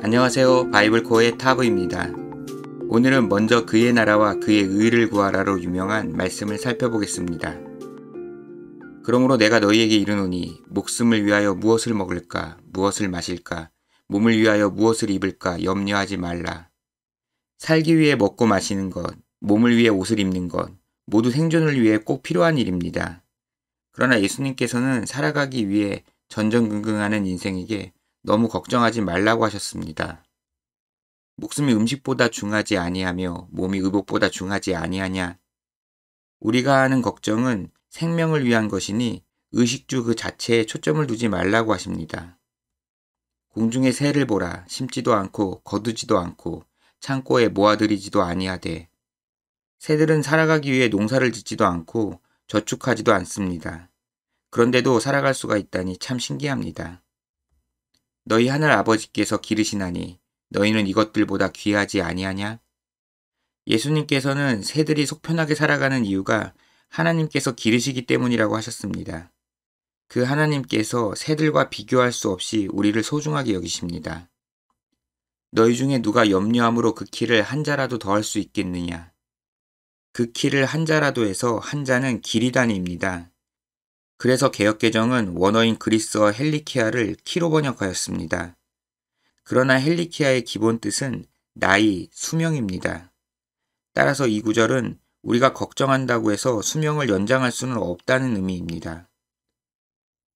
안녕하세요. 바이블코어의 타브입니다. 오늘은 먼저 그의 나라와 그의 의를 구하라로 유명한 말씀을 살펴보겠습니다. 그러므로 내가 너희에게 이르노니 목숨을 위하여 무엇을 먹을까, 무엇을 마실까, 몸을 위하여 무엇을 입을까 염려하지 말라. 살기 위해 먹고 마시는 것, 몸을 위해 옷을 입는 것, 모두 생존을 위해 꼭 필요한 일입니다. 그러나 예수님께서는 살아가기 위해 전전긍긍하는 인생에게 너무 걱정하지 말라고 하셨습니다. 목숨이 음식보다 중하지 아니하며 몸이 의복보다 중하지 아니하냐. 우리가 하는 걱정은 생명을 위한 것이니 의식주 그 자체에 초점을 두지 말라고 하십니다. 공중의 새를 보라. 심지도 않고 거두지도 않고 창고에 모아들이지도 아니하되 새들은 살아가기 위해 농사를 짓지도 않고 저축하지도 않습니다. 그런데도 살아갈 수가 있다니 참 신기합니다. 너희 하늘 아버지께서 기르시나니 너희는 이것들보다 귀하지 아니하냐? 예수님께서는 새들이 속편하게 살아가는 이유가 하나님께서 기르시기 때문이라고 하셨습니다. 그 하나님께서 새들과 비교할 수 없이 우리를 소중하게 여기십니다. 너희 중에 누가 염려함으로 그 키를 한 자라도 더할 수 있겠느냐? 그 키를 한 자라도 해서 한 자는 기리다니입니다. 그래서 개역개정은 원어인 그리스어 헬리키아를 키로 번역하였습니다. 그러나 헬리키아의 기본 뜻은 나이, 수명입니다. 따라서 이 구절은 우리가 걱정한다고 해서 수명을 연장할 수는 없다는 의미입니다.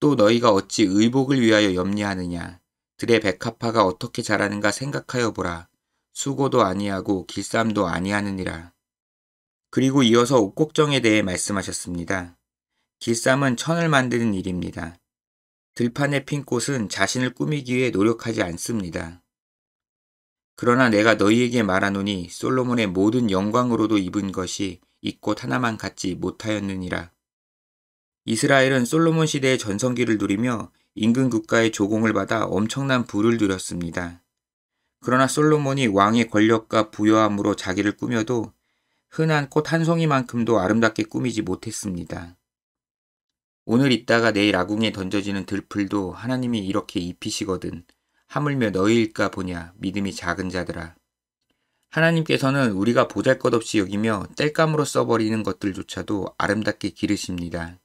또 너희가 어찌 의복을 위하여 염려하느냐. 들의 백합화가 어떻게 자라는가 생각하여 보라. 수고도 아니하고 길쌈도 아니하느니라. 그리고 이어서 옥곡정에 대해 말씀하셨습니다. 길쌈은 천을 만드는 일입니다. 들판에 핀 꽃은 자신을 꾸미기 위해 노력하지 않습니다. 그러나 내가 너희에게 말하노니 솔로몬의 모든 영광으로도 입은 것이 이 꽃 하나만 갖지 못하였느니라. 이스라엘은 솔로몬 시대의 전성기를 누리며 인근 국가의 조공을 받아 엄청난 부를 누렸습니다. 그러나 솔로몬이 왕의 권력과 부요함으로 자기를 꾸며도 흔한 꽃 한 송이만큼도 아름답게 꾸미지 못했습니다. 오늘 있다가 내일 아궁에 던져지는 들풀도 하나님이 이렇게 입히시거든 하물며 너희일까 보냐 믿음이 작은 자들아. 하나님께서는 우리가 보잘것없이 여기며 땔감으로 써버리는 것들조차도 아름답게 기르십니다.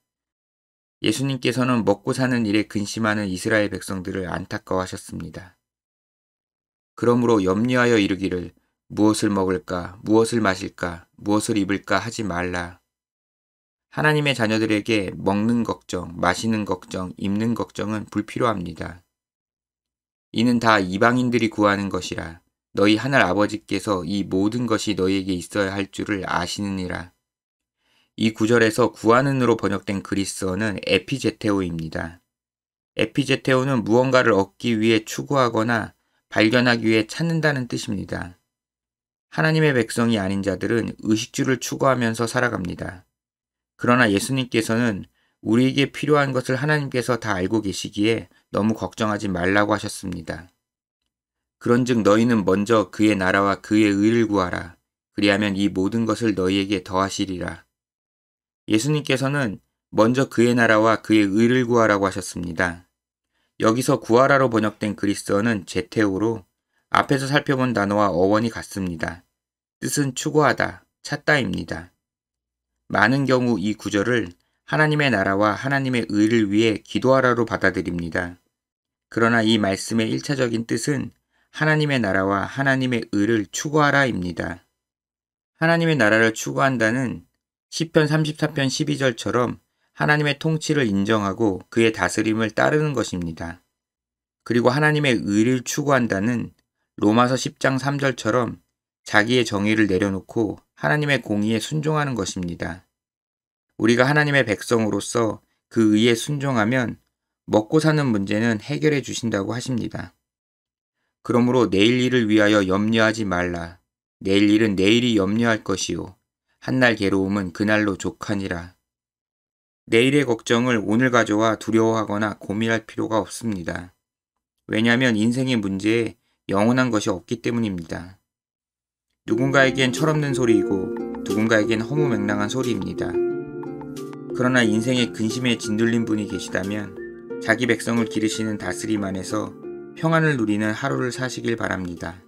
예수님께서는 먹고 사는 일에 근심하는 이스라엘 백성들을 안타까워하셨습니다. 그러므로 염려하여 이르기를 무엇을 먹을까, 무엇을 마실까, 무엇을 입을까 하지 말라. 하나님의 자녀들에게 먹는 걱정, 마시는 걱정, 입는 걱정은 불필요합니다. 이는 다 이방인들이 구하는 것이라. 너희 하늘 아버지께서 이 모든 것이 너희에게 있어야 할 줄을 아시느니라. 이 구절에서 구하는으로 번역된 그리스어는 에피제테오입니다. 에피제테오는 무언가를 얻기 위해 추구하거나 발견하기 위해 찾는다는 뜻입니다. 하나님의 백성이 아닌 자들은 의식주를 추구하면서 살아갑니다. 그러나 예수님께서는 우리에게 필요한 것을 하나님께서 다 알고 계시기에 너무 걱정하지 말라고 하셨습니다. 그런즉 너희는 먼저 그의 나라와 그의 의를 구하라. 그리하면 이 모든 것을 너희에게 더하시리라. 예수님께서는 먼저 그의 나라와 그의 의를 구하라고 하셨습니다. 여기서 구하라로 번역된 그리스어는 제테오로 앞에서 살펴본 단어와 어원이 같습니다. 뜻은 추구하다, 찾다입니다. 많은 경우 이 구절을 하나님의 나라와 하나님의 의를 위해 기도하라로 받아들입니다. 그러나 이 말씀의 1차적인 뜻은 하나님의 나라와 하나님의 의를 추구하라입니다. 하나님의 나라를 추구한다는 시편 34편 12절처럼 하나님의 통치를 인정하고 그의 다스림을 따르는 것입니다. 그리고 하나님의 의를 추구한다는 로마서 10장 3절처럼 자기의 정의를 내려놓고 하나님의 공의에 순종하는 것입니다. 우리가 하나님의 백성으로서 그 의에 순종하면 먹고 사는 문제는 해결해 주신다고 하십니다. 그러므로 내일 일을 위하여 염려하지 말라. 내일 일은 내일이 염려할 것이요. 한날 괴로움은 그날로 족하니라. 내일의 걱정을 오늘 가져와 두려워하거나 고민할 필요가 없습니다. 왜냐하면 인생의 문제에 영원한 것이 없기 때문입니다. 누군가에겐 철없는 소리이고 누군가에겐 허무맹랑한 소리입니다. 그러나 인생의 근심에 짓눌린 분이 계시다면 자기 백성을 기르시는 다스림 안에서 평안을 누리는 하루를 사시길 바랍니다.